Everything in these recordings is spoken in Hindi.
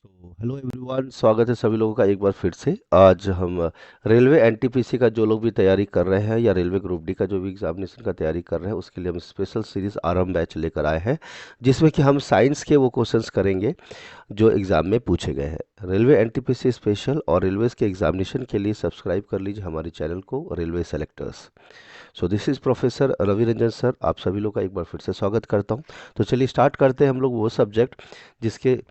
हेलो एवरीवन, स्वागत है सभी लोगों का एक बार फिर से। आज हम रेलवे एनटीपीसी का जो लोग भी तैयारी कर रहे हैं या रेलवे ग्रुप डी का जो भी एग्जामिनेशन का तैयारी कर रहे हैं उसके लिए हम स्पेशल सीरीज आरंभ बैच लेकर आए हैं, जिसमें कि हम साइंस के वो क्वेश्चंस करेंगे जो एग्जाम में पूछे गए हैं। रेलवे एनटीपीसी स्पेशल और रेलवेज के एग्जामिनेशन के लिए सब्सक्राइब कर लीजिए हमारे चैनल को, railway selectors. So this is professor Ravi Ranjan sir, आप सभी लोग का एक बार फिर से स्वागत करता हूँ। तो चलिए स्टार्ट करते हैं हम लोग वो सब्जेक्ट जिसके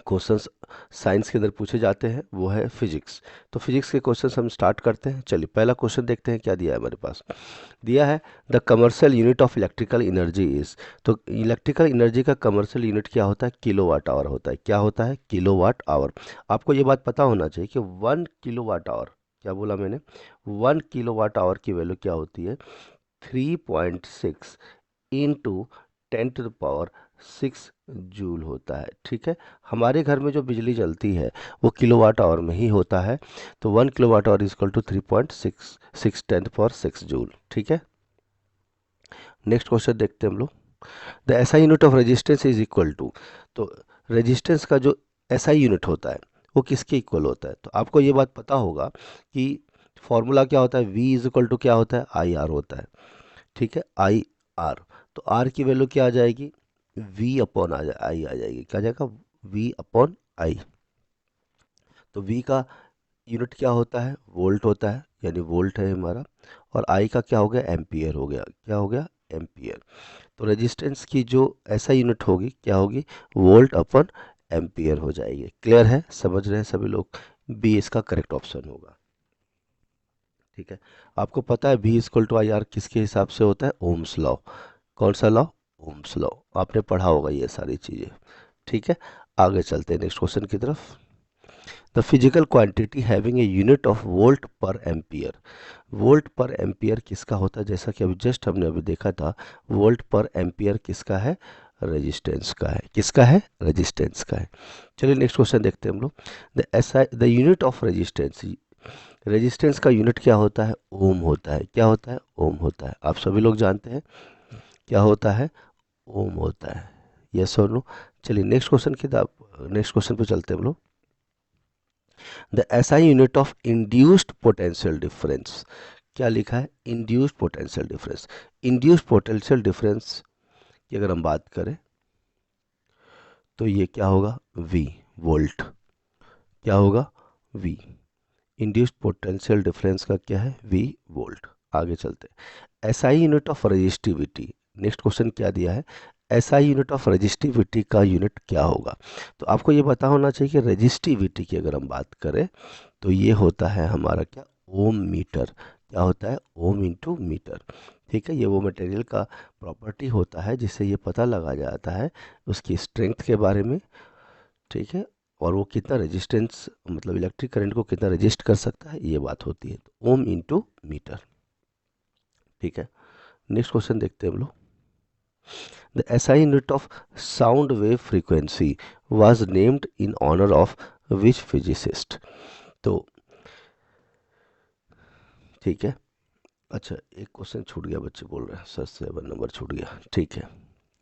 क्वेश्चंस साइंस के अंदर पूछे जाते हैं, वो है फिजिक्स। तो फिजिक्स के क्वेश्चंस हम स्टार्ट करते हैं। चलिए पहला क्वेश्चन देखते हैं क्या दिया है हमारे पास। दिया है the commercial unit of electrical energy is. तो इलेक्ट्रिकल एनर्जी का कमर्शियल यूनिट क्या होता है? किलोवाट आवर होता है। क्या होता है? Kilowatt hour. आपको ये बात पता होना चाहिए कि 1 किलोवाट आवर, क्या बोला मैंने, 1 किलोवाट आवर की वैल्यू क्या होती है? 3.6 into 10 to the power 6 joule होता है। ठीक है, हमारे घर में जो बिजली जलती है वो किलोवाट आवर में ही होता है। तो 1 kilowatt hour is equal to 3.66 10 power 6 joule. ठीक है, नेक्स्ट क्वेश्चन देखते हैं हम लोग। The SI unit of resistance is equal to. तो रेजिस्टेंस का जो एसआई यूनिट होता है वो किसके इक्वल होता है? तो आपको ये बात पता होगा कि फॉर्मूला क्या होता है, V इज इक्वल टू क्या होता है, आई आर होता है। ठीक है, आई आर। तो आर की वैल्यू क्या आ जाएगी? वी अपॉन आई आ जाएगी। क्या आ जाएगा? V upon I. तो वी का यूनिट क्या होता है? वोल्ट होता है, यानी वोल्ट है हमारा। और आई का क्या हो गया? एम्पियर हो गया। क्या हो गया? एम्पियर। तो रेजिस्टेंस की जो ऐसा यूनिट होगी क्या होगी? वोल्ट अपॉन एम्पियर हो जाएगी। क्लियर है? समझ रहे हैं सभी लोग? बी इसका करेक्ट ऑप्शन होगा। ठीक है, आपको पता है V equal to I R किसके हिसाब से होता है? Ohm's law. कौन सा लॉ? Ohm's law. आपने पढ़ा होगा ये सारी चीज़ें। ठीक है, आगे चलते हैं नेक्स्ट क्वेश्चन की तरफ। The physical quantity having a unit of volt पर एम्पियर। वोल्ट पर एम्पियर किसका होता है? जैसा कि अभी जस्ट हमने अभी देखा था, वोल्ट पर एम्पियर किसका है? रेजिस्टेंस का है। किसका है? रेजिस्टेंस का है। चलिए नेक्स्ट क्वेश्चन देखते हैं हम लोग। The unit of resistance. Resistance का यूनिट क्या होता है? ओम होता है। क्या होता है? ओम होता है। आप सभी लोग जानते हैं क्या होता है? ओम होता है। यस और नो? चलिए नेक्स्ट क्वेश्चन की नेक्स्ट क्वेश्चन पे चलते हैं हम लोग। The SI unit of induced potential difference. क्या लिखा है? Induced potential difference. Induced potential difference की अगर हम बात करें तो ये क्या होगा? V, volt. क्या होगा? वी। इंड्यूस्ड पोटेंशियल डिफरेंस का क्या है? V, volt. आगे चलते हैं। SI unit of resistivity. Next question क्या दिया है? एसआई यूनिट ऑफ रजिस्टिविटी का यूनिट क्या होगा? तो आपको ये पता होना चाहिए कि रजिस्टिविटी की अगर हम बात करें तो ये होता है हमारा क्या? Ohm metre. क्या होता है? Ohm into metre. ठीक है, ये वो मटेरियल का प्रॉपर्टी होता है जिससे ये पता लगा जाता है उसकी स्ट्रेंथ के बारे में। ठीक है, और वो कितना रेजिस्टेंस, मतलब इलेक्ट्रिक करंट को कितना रेजिस्ट कर सकता है, ये बात होती है। तो ओम इंटू मीटर। ठीक है, नेक्स्ट क्वेश्चन देखते हैं हम लोग। The SI unit of sound wave frequency was named in honour of which physicist. तो ठीक है, अच्छा एक क्वेश्चन छूट गया, बच्चे बोल रहे हैं सर 7 नंबर छूट गया। ठीक है,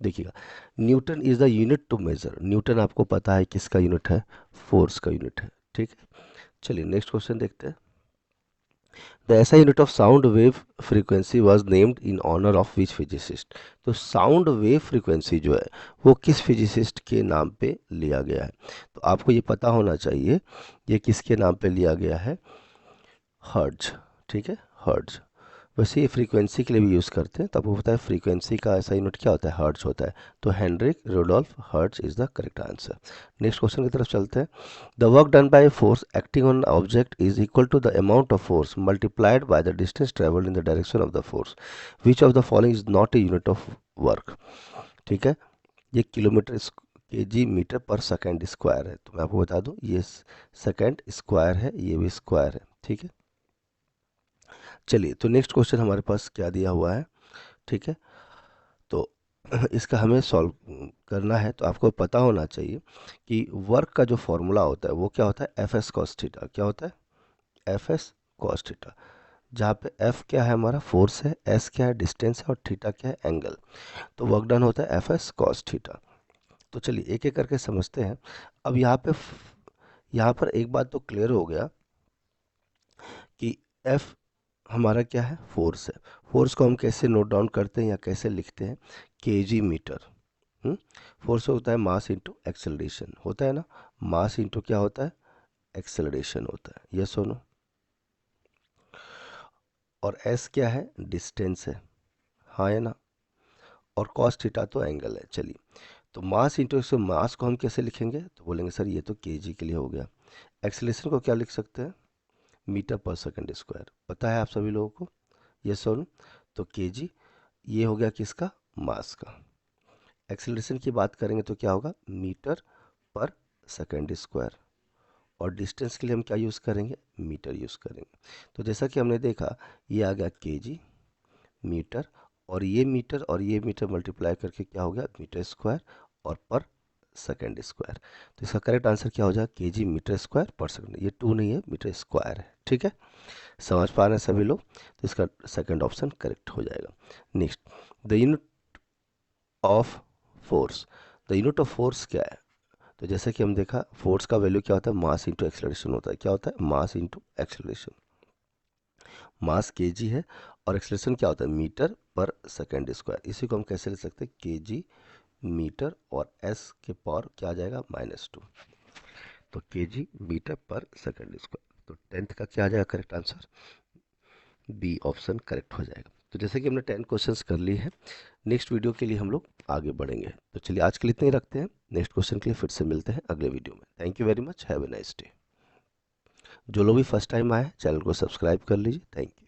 देखिएगा, Newton is the unit to measure. Newton आपको पता है किसका यूनिट है? फोर्स का यूनिट है। ठीक है, चलिए नेक्स्ट क्वेश्चन देखते हैं। The SI unit of sound wave frequency was named in honour of which physicist. तो साउंड वेव फ्रीक्वेंसी जो है वो किस फिजिसिस्ट के नाम पे लिया गया है? तो आपको ये पता होना चाहिए ये किसके नाम पे लिया गया है? हर्ट्ज। ठीक है, हर्ट्ज। वैसे ये फ्रीक्वेंसी के लिए भी यूज़ करते हैं, तो आपको पता है फ्रीक्वेंसी का ऐसा यूनिट क्या होता है? हर्ट्ज होता है। तो Heinrich Rudolf Hertz is the correct answer. Next question की तरफ चलते हैं। The work done by force acting on object is equal to the amount of force multiplied by the distance travelled in the direction of the force. Which of the following is not a unit of work. ठीक है, ये किलोमीटर के जी मीटर पर सेकेंड स्क्वायर है। तो मैं आपको बता दूं ये सेकेंड स्क्वायर है, ये भी स्क्वायर है। ठीक है, चलिए तो नेक्स्ट क्वेश्चन हमारे पास क्या दिया हुआ है? ठीक है, तो इसका हमें सॉल्व करना है। तो आपको पता होना चाहिए कि वर्क का जो फॉर्मूला होता है वो क्या होता है? F S cos theta. क्या होता है? F S cos theta. जहाँ पे एफ क्या है? हमारा फोर्स है, एस क्या है? डिस्टेंस है, और थीटा क्या है? एंगल। तो वर्क डन होता है एफ एस कॉस थीटा। तो चलिए एक एक करके समझते हैं। अब यहाँ पर एक बात तो क्लियर हो गया कि F हमारा क्या है, फोर्स है। फोर्स को हम कैसे नोट डाउन करते हैं या कैसे लिखते हैं, केजी मीटर। फोर्स होता है मास इंटू एक्सेलरेशन, होता है ना, मास इंटू क्या होता है, एक्सेलरेशन होता है, यस और नो। और एस क्या है, डिस्टेंस है, हाँ है ना, और कॉस थीटा तो एंगल है। चलिए, तो मास इंटू एक्सेलरेशन, मास को हम कैसे लिखेंगे, तो बोलेंगे सर ये तो केजी के लिए हो गया। एक्सेलरेशन को क्या लिख सकते हैं, मीटर पर सेकंड स्क्वायर, पता है आप सभी लोगों को, यस और नो। तो केजी ये हो गया किसका, मास का। एक्सेलरेशन की बात करेंगे तो क्या होगा, मीटर पर सेकंड स्क्वायर। और डिस्टेंस के लिए हम क्या यूज़ करेंगे, मीटर यूज़ करेंगे। तो जैसा कि हमने देखा, ये आ गया केजी मीटर, और ये मीटर मल्टीप्लाई करके क्या हो गया, मीटर स्क्वायर, और पर सेकंड स्क्वायर। तो इसका करेक्ट आंसर क्या हो जाएगा, केजी मीटर स्क्वायर पर सेकंड। ये 2 नहीं है, मीटर स्क्वायर है, ठीक है। समझ पा रहे हैं सभी लोग, तो इसका सेकंड ऑप्शन करेक्ट हो जाएगा। Next, the unit of force. The unit of force क्या है, तो जैसे कि हम देखा, फोर्स का वैल्यू क्या होता है, मास इंटू एक्सेलरेशन होता है। क्या होता है, मास इंटू एक्सेलरेशन। मास केजी है और एक्सेलरेशन क्या होता है, मीटर पर सेकंड स्क्वायर। इसी को हम कैसे लिख सकते हैं, केजी मीटर, और एस के पावर क्या आ जाएगा, -2। तो kg metre per second square. तो 10th का क्या आ जाएगा correct answer, B option correct हो जाएगा। तो जैसे कि हमने 10 क्वेश्चंस कर लिए हैं, नेक्स्ट वीडियो के लिए हम लोग आगे बढ़ेंगे। तो चलिए आज के लिए इतना ही रखते हैं, नेक्स्ट क्वेश्चन के लिए फिर से मिलते हैं अगले वीडियो में। Thank you very much, have a nice day. जो लोग भी फर्स्ट टाइम आए चैनल को सब्सक्राइब कर लीजिए। Thank you.